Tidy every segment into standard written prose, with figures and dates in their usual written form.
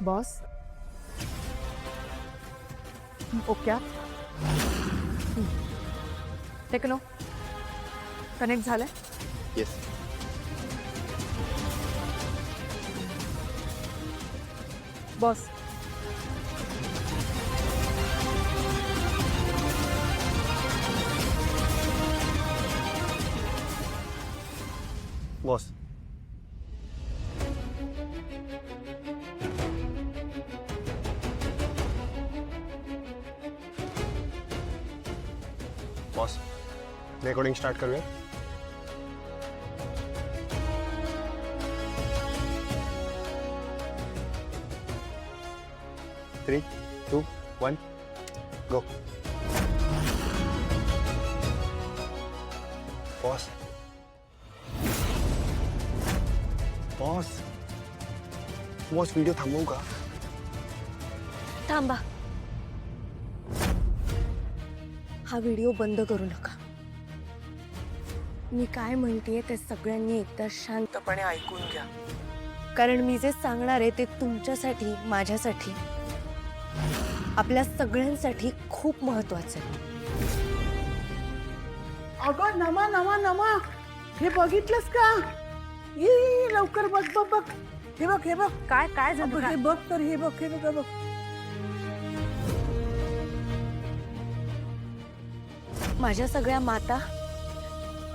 Boss okay techno connect झालंय. Yes. Boss boss boss recording start करूया. 3, 2, 1, go. Boss boss boss video थांबवू का? थांबा. हा व्हिडिओ बंद करू नका. मी काय म्हणतेय ते सगळ्यांनी एकदा शांतपणे ऐकून घ्या. कारण मी जे सांगणार आहे ते तुमच्यासाठी, माझ्यासाठी, आपल्या सगळ्यांसाठी खूप महत्वाचं आहे. अगं नमा नमा नमा, हे बघितलंस का? ये लवकर बघ बघ बघ. हे बघ हे बघ. काय काय झालं? अगं, हे बघ तर हे बघ हे बघ हे बघ. माझ्या सगळ्या माता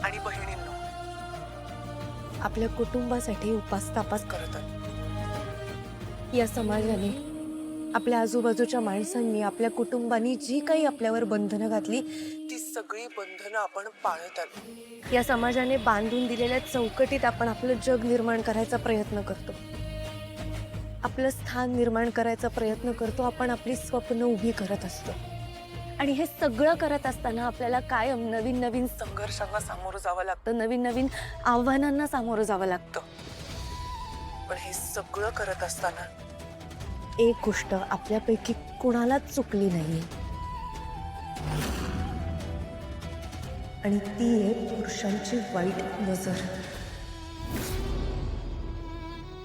आणि बहिणींनो, आपल्या कुटुंबासाठी उपास तापास करत आहोत. या समाजाने, आपल्या आजूबाजूच्या माणसांनी, आपल्या कुटुंबांनी जी काही आपल्यावर बंधनं घातली ती सगळी बंधनं आपण पाळत आलो. या समाजाने बांधून दिलेल्या चौकटीत आपण आपलं जग निर्माण करायचा प्रयत्न करतो, आपलं स्थान निर्माण करायचा प्रयत्न करतो, आपण आपली स्वप्न उभी करत असतो. आणि हे सगळं करत असताना आपल्याला कायम नवीन नवीन संघर्षांना सामोरं जावं लागतं, नवीन नवीन आव्हानांना सामोरं जावं लागतं. पण हे सगळं करत असताना एक गोष्ट आपल्यापैकी कुणालाच चुकली नाहीये, आणि ती आहे पुरुषांची वाईट नजर.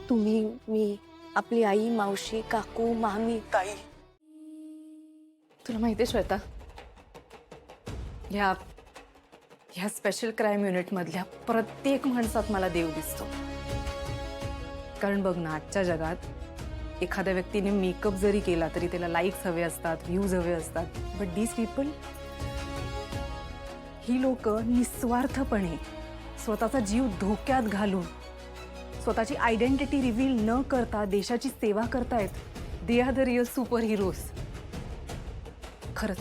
तुम्ही, मी, आपली आई, मावशी, काकू, मामी, ताई. तुला माहिती आहे श्वेता, ह्या स्पेशल क्राईम युनिट मधल्या प्रत्येक माणसात मला देव दिसतो. कारण बघ ना, आजच्या जगात एखाद्या व्यक्तीने मेकअप जरी केला तरी त्याला लाईक्स हवे असतात, व्ह्यूज हवे असतात. बट दीज पीपल, ही लोक निस्वार्थपणे स्वतःचा जीव धोक्यात घालून, स्वतःची आयडेंटिटी रिव्हील न करता देशाची सेवा करतायत. They are the real super heroes. खरंच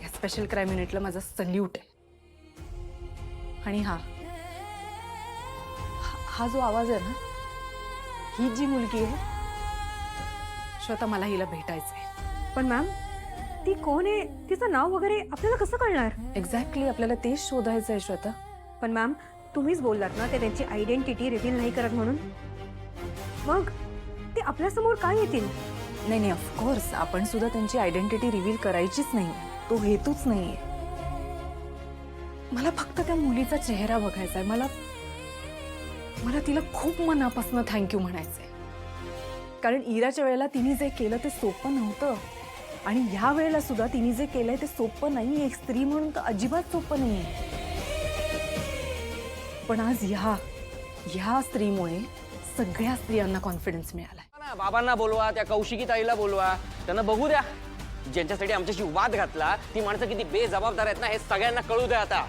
या स्पेशल क्राईम युनिटला माझा सल्यूट आहे. आणि हा जो आवाज आहे ना, ही जी मुलगी आहे श्वेता, मला हिला भेटायचंय. पण मॅम, ती कोण आहे, तिचं नाव वगैरे आपल्याला कसं कळणार? एक्झॅक्टली, आपल्याला तेच शोधायचं आहे श्वेता. पण मॅम, तुम्हीच बोललात ना ते त्यांची आयडेंटिटी रिव्हील नाही करत म्हणून. मग ते आपल्यासमोर काय येतील? नाही, ऑफकोर्स आपण सुद्धा त्यांची आयडेंटिटी रिव्हील करायचीच नाही, तो हेतूच नाहीये. मला फक्त त्या मुलीचा चेहरा बघायचा आहे. मला तिला खूप मनापासून थँक्यू म्हणायचंय. कारण इराच्या वेळेला तिने जे केलं ते सोपं नव्हतं, आणि ह्या वेळेला सुद्धा तिने जे केलंय ते सोपं नाहीये. एक स्त्री म्हणून तर अजिबात सोपं नाहीये. पण आज ह्या स्त्रीमुळे सगळ्या स्त्रियांना कॉन्फिडन्स मिळालाय. बाबांना बोलवा, त्या कौशिकी ताईला बोलवा, त्यांना बघू द्या. ज्यांच्यासाठी आमच्याशी वाद घातला ती माणसं किती बेजबाबदार आहेत ना, हे सगळ्यांना कळू द्या आता.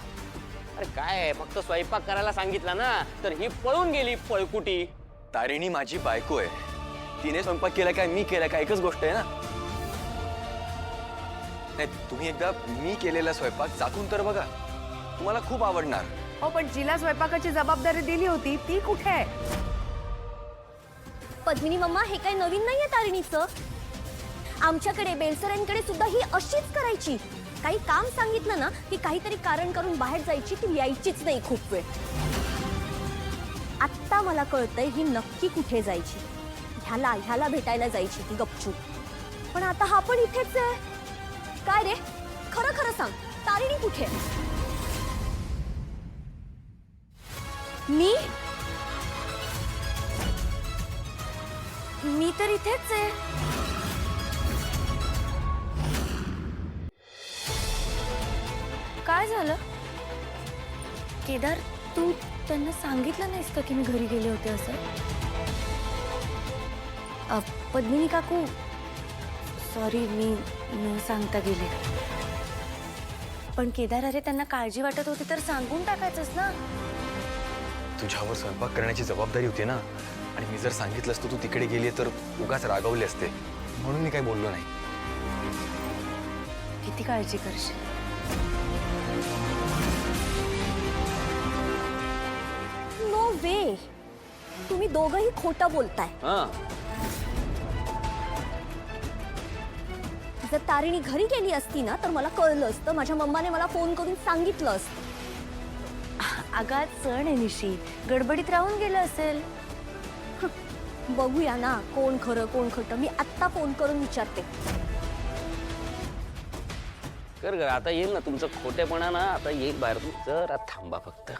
अरे काय, फक्त स्वयंपाक करायला सांगितलं ना तर ही पळून गेली पळकुटी. तारिणी माझी बायको आहे, तिने स्वयंपाक केला काय मी केला काय एकच गोष्ट आहे ना. नाही, तुम्ही एकदा मी केलेला स्वयंपाक चाखून तर बघा, तुम्हाला खूप आवडणार. हो, पण जिला स्वयंपाकाची जबाबदारी दिली होती ती कुठे आहे? पद्मिनी मम्मा, हे काही नवीन नाहीये तारिणीचं. आमच्याकडे, बेलसरांकडे सुद्धा ही अशीच करायची. काही काम सांगितलं ना की काहीतरी कारण करून बाहेर जायची, ती यायचीच नाही खूप वेळ. आत्ता मला कळतंय ही नक्की कुठे जायची. ह्याला भेटायला जायची ती गपचूप. पण आता हा पण इथेच आहे. काय रे, खरं खरं सांग, तारिणी कुठे? मी मी तर इथेच आहे. काय झालं केदार? तू त्यांना सांगितलं नाहीस का की मी घरी गेले होते असं? पद्मिनी काकू, सॉरी, मी न सांगता गेले. पण केदार, अरे त्यांना काळजी वाटत होती तर सांगून टाकायचंस ना. तुझ्यावर स्वयंपाक करण्याची जबाबदारी होती ना, आणि मी जर सांगितलं असतं तू तिकडे गेली तर उगाच रागावले असते, म्हणून मी काही बोललो नाही. किती काळजी करशील. नो वे, तुम्ही दोघंही खोटं बोलताय. हा, जर तारिणी घरी गेली असती ना तर मला कळलं असतं. माझ्या मम्माने मला फोन करून सांगितलं असतं. अगं आज सण आहे निशी, गडबडीत राहून गेलं असेल. बघूया ना कोण खरं कोण खोटं. मी आत्ता फोन करून विचारते. कर आता येईल ना तुमचं खोटेपणा ना, आता येईल बाहेर. जरा थांबा फक्त.